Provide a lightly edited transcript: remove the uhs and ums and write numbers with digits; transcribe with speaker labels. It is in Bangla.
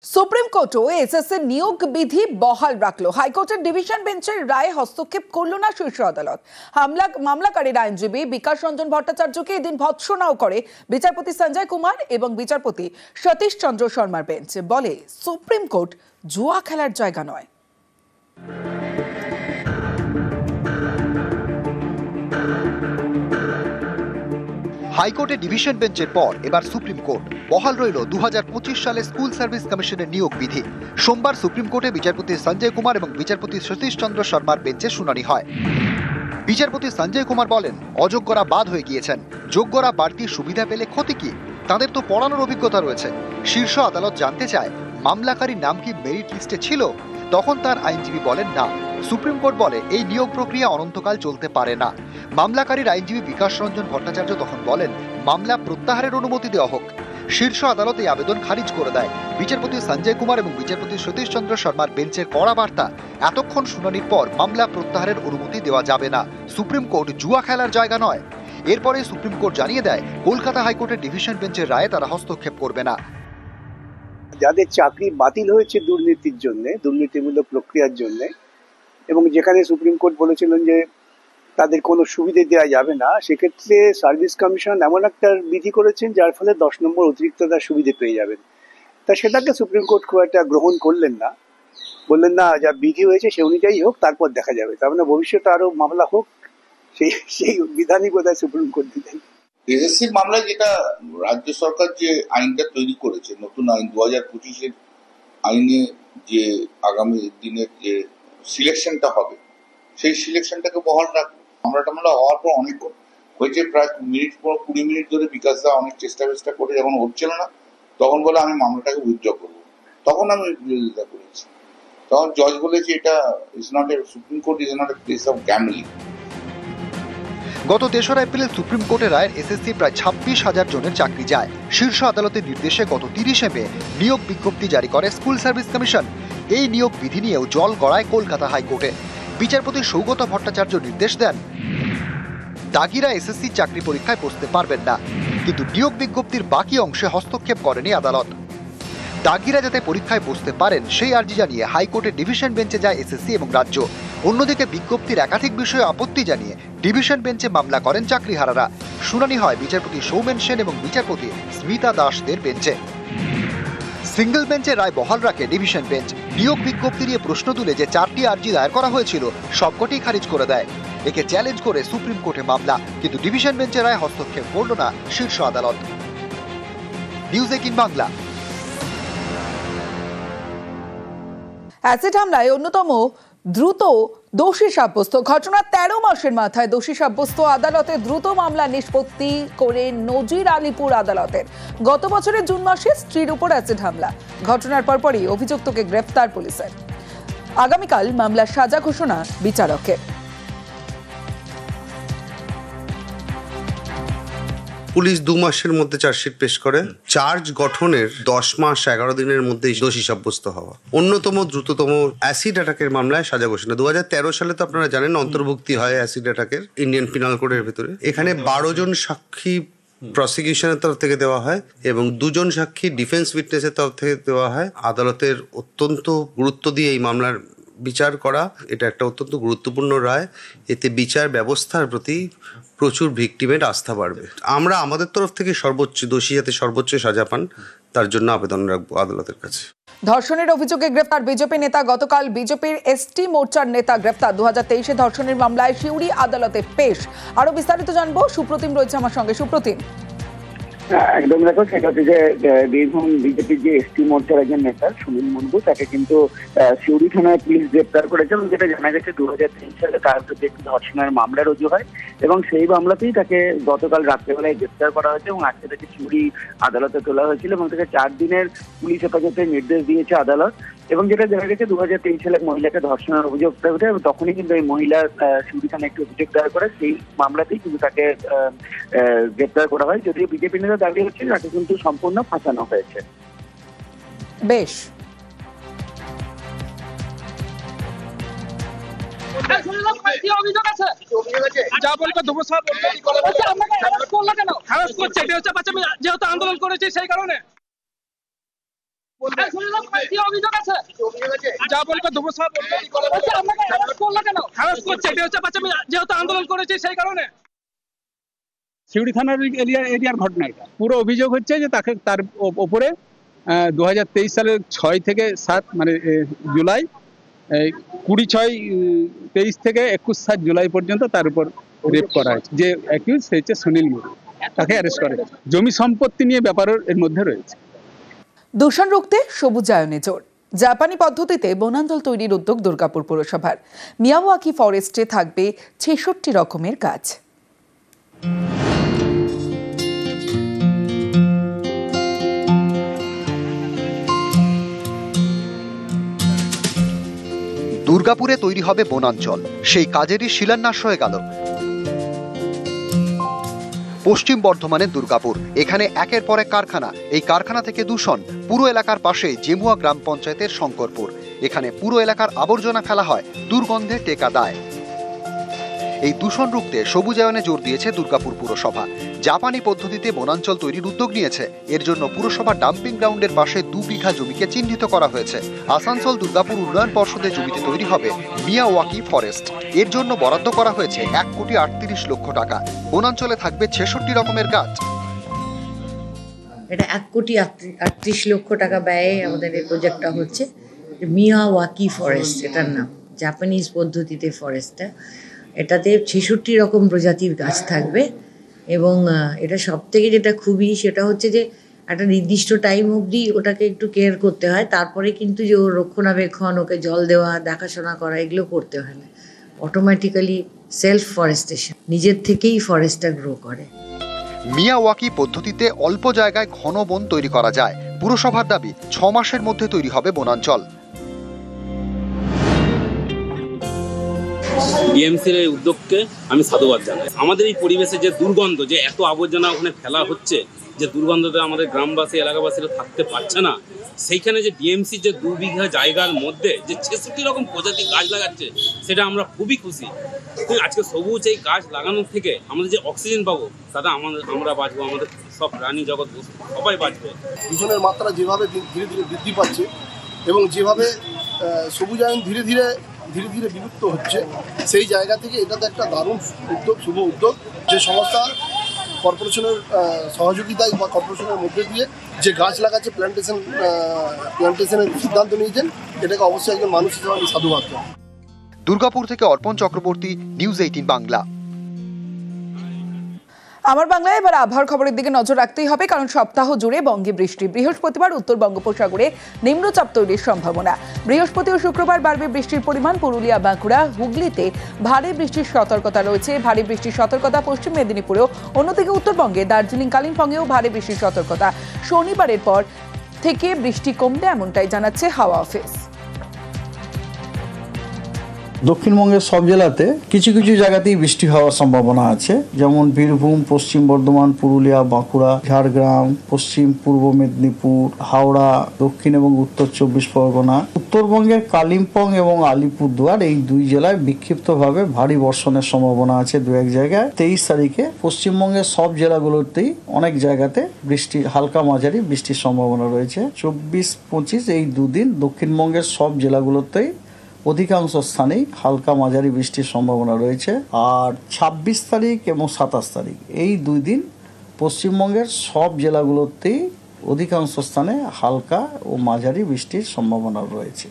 Speaker 1: সুপ্রিম কোর্টও এসএসসি নিয়োগ বিধি বহাল রাখলো। হাইকোর্টের ডিভিশন বেঞ্চের রায়ে হস্তক্ষেপ করল না শীর্ষ আদালত। মামলাকারীর আইনজীবী বিকাশ রঞ্জন ভট্টাচার্যকে এদিন ভৎসনাও করে বিচারপতি সঞ্জয় কুমার এবং বিচারপতি সতীশ চন্দ্র শর্মার বেঞ্চ। বলে সুপ্রিম কোর্ট জুয়া খেলার জায়গা নয়।
Speaker 2: হাইকোর্টের ডিভিশন বেঞ্চের পর এবার সুপ্রিম কোর্ট বহাল রইল 2025 সালে স্কুল সার্ভিস কমিশনের নিয়োগ বিধি। সোমবার সুপ্রিম কোর্টে বিচারপতি সঞ্জয় কুমার এবং বিচারপতি সতীশ চন্দ্র শর্মার বেঞ্চে শুনানি হয়। বিচারপতি সঞ্জয় কুমার বলেন, অযোগ্যরা বাদ হয়ে গিয়েছেন, যোগ্যরা বাড়তি সুবিধা পেলে ক্ষতি কি? তাদের তো পড়ানোর অভিজ্ঞতা রয়েছে। শীর্ষ আদালত জানতে চায়, মামলাকারীর নাম কি মেরিট লিস্টে ছিল? তখন তার আইনজীবী বলেন না। সুপ্রিম কোর্ট বলে এই নিয়োগ প্রক্রিয়া অনন্তকাল চলতে পারে না। মামলাকারীর আইনজীবী বিকাশ রঞ্জন ভট্টাচার্য তখন বলেন, মামলা প্রত্যাহারের অনুমতি দেওয়া হোক। শীর্ষ আদালত এই আবেদন খারিজ করে দেয়। বিচারপতি সঞ্জয় কুমার এবং বিচারপতি সতীশ চন্দ্র শর্মার বেঞ্চের কড়া বার্তা, এতক্ষণ শুনানির পর মামলা প্রত্যাহারের অনুমতি দেওয়া যাবে না। সুপ্রিম কোর্ট জুয়া খেলার জায়গা নয়। এরপরে সুপ্রিম কোর্ট জানিয়ে দেয়, কলকাতা হাইকোর্টের ডিভিশন বেঞ্চের রায়ে তারা হস্তক্ষেপ করবে না।
Speaker 3: যাদের চাকরি বাতিল হয়েছে দুর্নীতির জন্য, দুর্নীতিমূলক প্রক্রিয়ার জন্য, এবং যেখানে সুপ্রিম কোর্ট বলেছিলেন যে তাদের কোনো সুবিধে দেওয়া যাবে না, সেক্ষেত্রে সার্ভিস কমিশন এমন একটা বিধি করেছেন যার ফলে 10 নম্বর অতিরিক্ত তার সুবিধে পেয়ে যাবেন। তা সেটাকে সুপ্রিম কোর্ট খুব একটা গ্রহণ করলেন না, বললেন না যা বিধি হয়েছে সে অনুযায়ী হোক, তারপর দেখা যাবে। তার মানে ভবিষ্যতে আরো মামলা হোক, সেই বিধানই বোধহয় সুপ্রিম কোর্ট দিলেন।
Speaker 4: এসএসসি মামলায় যেটা রাজ্য সরকার যে আইনটা তৈরি করেছে, নতুন আইন 2025-এর আইনে যে আগামী দিনের যে সিলেকশনটা হবে, সেই সিলেকশনটাকে বহাল রাখবে। মামলা হওয়ার পর অনেক হয়েছে, প্রায় 20 মিনিট ধরে বিকাশ দা অনেক চেষ্টা করে যখন হচ্ছিল না, তখন বলে আমি মামলাটাকে উইথড্র করবো। তখন আমি বিরোধিতা করেছি। তখন জজ বলেছে এটা is not a, supreme court is not a place of gambling.
Speaker 2: গত 3 এপ্রিল সুপ্রিম কোর্টের রায়ে এসএসসি প্রায় 26,000 জনের চাকরি যায়। শীর্ষ আদালতের নির্দেশে গত 30 মে নিয়োগ বিজ্ঞপ্তি জারি করে স্কুল সার্ভিস কমিশন। এই নিয়োগ বিধি নিয়েও জল গড়ায় কলকাতা হাইকোর্টে। বিচারপতি সৌগত ভট্টাচার্য নির্দেশ দেন, দাগিরা এসএসসি চাকরি পরীক্ষায় বসতে পারবেন না। কিন্তু নিয়োগ বিজ্ঞপ্তির বাকি অংশে হস্তক্ষেপ করেনি আদালত। দাগিরা যাতে পরীক্ষায় বসতে পারেন সেই আর্জি জানিয়ে হাইকোর্টের ডিভিশন বেঞ্চে যায় এসএসসি এবং রাজ্য। অন্যদিকে বিজ্ঞপ্তির একাধিক বিষয়ে আপত্তি জানিয়ে ডিভিশন বেঞ্চে মামলা করেন চাকরিহারারা। শুনানি হয় বিচারপতি সৌমেন সেন এবং বিচারপতি স্মিতা দাসদের বেঞ্চে। সিঙ্গল বেঞ্চে রায় বহাল রাখে ডিভিশন বেঞ্চ। নিয়োগ বিজ্ঞপ্তি নিয়ে প্রশ্ন তুলে যে 4টি আর্জি দায়ের করা হয়েছিল সবকটি খারিজ করে দেয়। একে চ্যালেঞ্জ করে সুপ্রিম কোর্টে মামলা, কিন্তু ডিভিশন বেঞ্চের রায় হস্তক্ষেপ করল না শীর্ষ আদালত। নিউজ 18 বাংলা।
Speaker 1: অ্যাসিড হামলায় অন্যতম দ্রুত দোষী সাব্যস্ত, ঘটনা 13 মাসের মাথায় দোষী সাব্যস্ত। আদালতে দ্রুত মামলা নিষ্পত্তি করে নজির আলিপুর আদালতের। গত বছরের জুন মাসে স্ত্রীর উপর অ্যাসিড হামলা, ঘটনার পরপরই অভিযুক্তকে গ্রেফতার পুলিশের। আগামীকাল মামলার সাজা ঘোষণা বিচারকের।
Speaker 5: পুলিশ 2 মাসের মধ্যে চার্জশিট পেশ করে। চার্জ গঠনের 10 মাস 11 দিনের মধ্যে দোষী সাব্যস্ত হওয়া। অন্যতম দ্রুততম অ্যাসিড অ্যাটাকের মামলায় সাজা ঘোষণা। 2013 সালে তো আপনারা জানেন অন্তর্ভুক্তি হয় অ্যাসিড অ্যাটাকের ইন্ডিয়ান পিনাল কোডের ভেতরে। এখানে 12 জন সাক্ষী প্রসিকিউশনের তরফ থেকে দেওয়া হয় এবং 2 জন সাক্ষী ডিফেন্স উইটনেসের তরফ থেকে দেওয়া হয়। আদালতের অত্যন্ত গুরুত্ব দিয়ে এই মামলার বিচার করা, এটা একটা অত্যন্ত গুরুত্বপূর্ণ রায়। এতে বিচার ব্যবস্থার প্রতি প্রচুর ভিকটিমের আস্থা বাড়বে। আমরা আমাদের তরফ থেকে সর্বোচ্চ দোষী যাতে সর্বোচ্চ সাজা পান তার জন্য আবেদন রাখবো আদালতের কাছে।
Speaker 1: ধর্ষণের অভিযোগে গ্রেফতার বিজেপি নেতা। গতকাল বিজেপির এসটি মোর্চার নেতা গ্রেফতার। 2023-এ ধর্ষণের মামলায় সিউড়ি আদালতে পেশ। আরো বিস্তারিত জানবো, সুপ্রতিম রয়েছে আমার সঙ্গে। সুপ্রতিম,
Speaker 3: একদম দেখো, সেটা হচ্ছে যে বীরভূম বিজেপির যে এসটি মোর্চার একজন নেতা সুনীল মুন্ডু, তাকে কিন্তু সিউড়ি থানায় পুলিশ গ্রেপ্তার করেছে। এবং যেটা জানা গেছে 2023 সালে তার বিরুদ্ধে একটি ধর্ষণের মামলা রুজু হয় এবং সেই মামলাতেই তাকে গতকাল রাত্রেবেলায় গ্রেপ্তার করা হয়েছে এবং আজকে তাকে সিউড়ি আদালতে তোলা হয়েছিল এবং তাকে 4 দিনের পুলিশ হেফাজতের নির্দেশ দিয়েছে আদালত। এবং যেটা জানা গেছে 2023 সালে মহিলাকে ধর্ষণের অভিযোগ ওঠে এবং তখনই কিন্তু এই মহিলা সিউড়ি থানায় একটি অভিযোগ দায়ের করে। সেই মামলাতেই কিন্তু তাকে গ্রেপ্তার করা হয়। যদিও বিজেপি নেতা দাবি হচ্ছে তাকে কিন্তু সম্পূর্ণ ফাঁসানো হয়েছে।
Speaker 1: বেশ,
Speaker 6: যেহেতু আন্দোলন করেছে সেই কারণে যা বলবে দেবো সব যেহেতু আন্দোলন করেছে সেই কারণে। সিউড়ি থানার এরিয়ার ঘটনা এটা। পুরো অভিযোগ হচ্ছে যে তার ওপরে 2023 সালের 6 থেকে 7 মানে জুলাই, 20/6/23 থেকে 21/7 জুলাই পর্যন্ত তার উপর রেপ করা হয়েছে। যে অ্যাকিউজ হচ্ছে সুনীল মুর্মু, তাকে অ্যারেস্ট করে। জমি সম্পত্তি নিয়ে ব্যাপারের এর মধ্যে রয়েছে।
Speaker 1: দূষণ রুখতে সবুজায়নে জোর। জাপানি পদ্ধতিতে বনাঞ্চল তৈরির উদ্যোগ দুর্গাপুর পুরসভার। মিয়াওয়াকি ফরেস্টে থাকবে 66 রকমের গাছ।
Speaker 2: দুর্গাপুরে তৈরি হবে বনাঞ্চল, সেই কাজেরই শিলান্যাস হয়ে গেল পশ্চিম বর্ধমানের দুর্গাপুর। এখানে একের পর এক কারখানা, এই কারখানা থেকে দূষণ। পুরো এলাকার পাশে জেমুয়া গ্রাম পঞ্চায়েতের শঙ্করপুর। এখানে পুরো এলাকার আবর্জনা ফেলা হয়, দুর্গন্ধে টেকা দায়। এই দূষণ রুখতে সবুজায়নে জোর দিয়েছে দুর্গাপুর পুরসভা। জাপানি পদ্ধতিতে বনাঞ্চল তৈরির উদ্যোগ নিয়েছে। এর জন্য পুরসভা ডাম্পিং গ্রাউন্ডের পাশে 2 বিঘা জমিকে চিহ্নিত করা হয়েছে। আসানসোল দুর্গাপুর উন্নয়ন পর্ষদের জমিতে তৈরি হবে মিয়াওয়াকি ফরেস্ট। এর জন্য বরাদ্দ করা হয়েছে 1,38,00,000 টাকা। বনাঞ্চলে থাকবে 66 রকমের গাছ।
Speaker 7: এটা 1,38,00,000 টাকা ব্যয়ে আমাদের এই প্রজেক্টটা হচ্ছে। মিয়াওয়াকি ফরেস্ট এটার নাম, জাপানিজ পদ্ধতিতে ফরেস্টটা। এটাতে 66 রকম প্রজাতির গাছ থাকবে এবং এটা সব থেকে যেটা খুবই সেটা হচ্ছে যে একটা নির্দিষ্ট টাইম অবধি ওটাকে একটু কেয়ার করতে হয়, তারপরে কিন্তু যে ওর রক্ষণাবেক্ষণ, ওকে জল দেওয়া, দেখাশোনা করা এগুলো করতে হয় না। অটোমেটিক্যালি সেলফ ফরেস্টেশন, নিজের থেকেই ফরেস্টটা গ্রো করে।
Speaker 2: মিয়াওয়াকি পদ্ধতিতে অল্প জায়গায় ঘন বন তৈরি করা যায়। পুরসভার দাবি 6 মাসের মধ্যে তৈরি হবে বনাঞ্চল।
Speaker 8: ডিএমসির এই উদ্যোগকে আমি সাধুবাদ জানাই। আমাদের এই পরিবেশে যে দুর্গন্ধ, যে এত আবর্জনা ওখানে ফেলা হচ্ছে, যে দুর্গন্ধতে আমাদের গ্রামবাসী এলাকাবাসীরা থাকতে পারছে না, সেইখানে যে ডিএমসি যে 2 বিঘা জায়গার মধ্যে যে 66 রকম প্রজাতির গাছ লাগাচ্ছে, সেটা আমরা খুবই খুশি। আজকে সবুজ এই গাছ লাগানোর থেকে আমাদের যে অক্সিজেন পাবো, তাতে আমরা বাঁচবো, আমাদের সব প্রাণী জগৎ সবাই বাঁচবে।
Speaker 9: দূষণের মাত্রা যেভাবে ধীরে ধীরে বৃদ্ধি পাচ্ছে এবং যেভাবে সবুজায়ন ধীরে ধীরে বিলুপ্ত হচ্ছে, সেই জায়গা থেকে এটা তো একটা দারুণ উদ্যোগ, শুভ উদ্যোগ। যে সংস্থা কর্পোরেশনের সহযোগিতায় বা কর্পোরেশনের মধ্যে দিয়ে যে গাছ লাগাচ্ছে, প্ল্যান্টেশনের সিদ্ধান্ত নিয়েছেন, এটাকে অবশ্যই একজন মানুষ হিসেবে আমি সাধুবাদ করি।
Speaker 2: দুর্গাপুর থেকে অর্পণ চক্রবর্তী, নিউজ 18 বাংলা।
Speaker 1: আমার বাংলায় এবার আবহাওয়ার খবরের দিকে নজর রাখতেই হবে, কারণ সপ্তাহ জুড়ে বঙ্গে বৃষ্টি। বৃহস্পতিবার উত্তর বঙ্গোপসাগরে নিম্নচাপ তৈরির সম্ভাবনা। বৃহস্পতি ও শুক্রবার বাড়বে বৃষ্টির পরিমাণ। পুরুলিয়া, বাঁকুড়া, হুগলিতে ভারী বৃষ্টির সতর্কতা রয়েছে। ভারী বৃষ্টির সতর্কতা পশ্চিম মেদিনীপুরেও। অন্যদিকে উত্তরবঙ্গে দার্জিলিং, কালিম্পংয়েও ভারী বৃষ্টির সতর্কতা। শনিবারের পর থেকে বৃষ্টি কমবে, এমনটাই জানাচ্ছে হাওয়া অফিস।
Speaker 10: দক্ষিণবঙ্গের সব জেলাতে কিছু কিছু জায়গাতেই বৃষ্টি হওয়ার সম্ভাবনা আছে, যেমন বীরভূম, পশ্চিম বর্ধমান, পুরুলিয়া, বাঁকুড়া, ঝাড়গ্রাম, পশ্চিম পূর্ব মেদিনীপুর, হাওড়া, দক্ষিণ এবং উত্তর 24 পরগনা। উত্তরবঙ্গের কালিম্পং এবং আলিপুরদুয়ার, এই 2 জেলায় বিক্ষিপ্তভাবে ভারী বর্ষণের সম্ভাবনা আছে 2-1 জায়গায়। 23 তারিখে পশ্চিমবঙ্গের সব জেলাগুলোতেই অনেক জায়গাতে বৃষ্টি, হালকা মাঝারি বৃষ্টির সম্ভাবনা রয়েছে। 24-25 এই 2 দিন দক্ষিণবঙ্গের সব জেলাগুলোতেই অধিকাংশ স্থানেই হালকা মাঝারি বৃষ্টির সম্ভাবনা রয়েছে। আর 26 তারিখ এবং 27 তারিখ এই 2 দিন পশ্চিমবঙ্গের সব জেলাগুলোতেই অধিকাংশ স্থানে হালকা ও মাঝারি বৃষ্টির সম্ভাবনা রয়েছে।